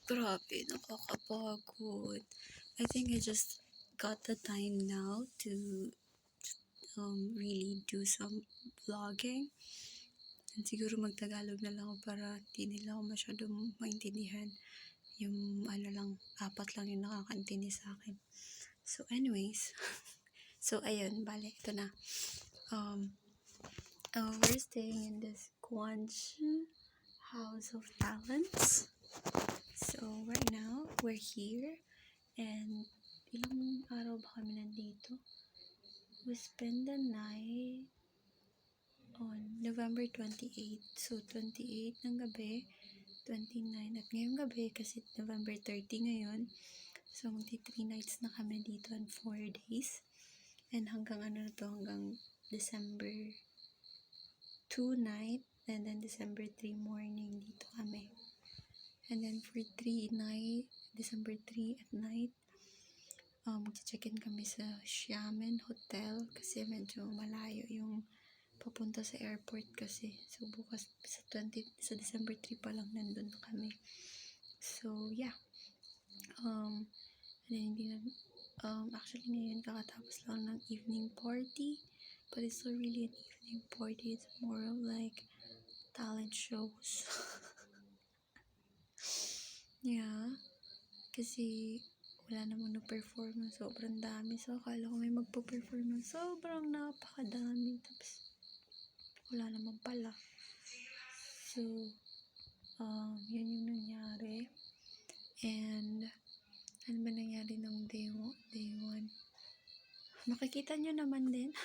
Grabe, nakakapagod. I think I just got the time now to really do some vlogging. And siguro mag-Tagalog na lang ako para di nila ako masyadong maintindihan. Yung lang, 4 lang yung nakakaintindi sa akin. So anyways, so ayun, bale, ito na. We're staying in this Guangzhou House of Talents. So right now, we're here. And ilang araw ba kami nandito? We spend the night on November 28. So 28 ng gabi, 29 at ngayong gabi kasi November 30 ngayon. So magti 3 nights na kami dito and 4 days. And hanggang hanggang December 2 night and then December 3 morning dito kami. And then for 3 night, December 3 at night, mag-check-in kami sa Xiamen Hotel kasi medyo malayo yung papunta sa airport kasi. So, bukas sa December 3 pa lang nandun na kami. So, yeah. And then, actually ngayon kakatapos lang ng evening party. But it's not really an evening party. It's more of like talent shows. Yeah. Kasi wala namang na-perform ng sobrang dami. So, akala ko may magpo-perform ng sobrang napakadami. Tapos, wala naman pala. So, yun yung nangyari. And, ano ba nangyari ng day 1? Makikita nyo naman din.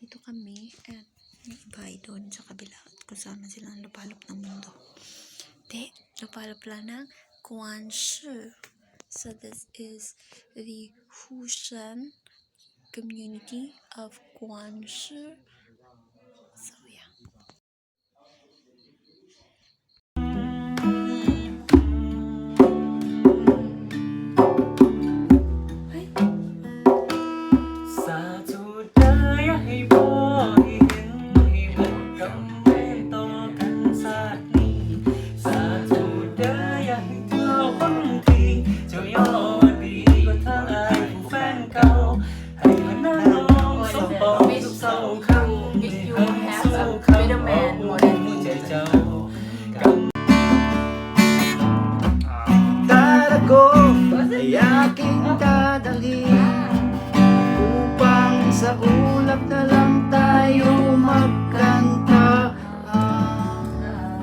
Dito kami at may iba doon sa kabila kung saan sila ang lupalop ng mundo. Lupalop lang ng Guangzhou. So this is the Hushan community of Guangzhou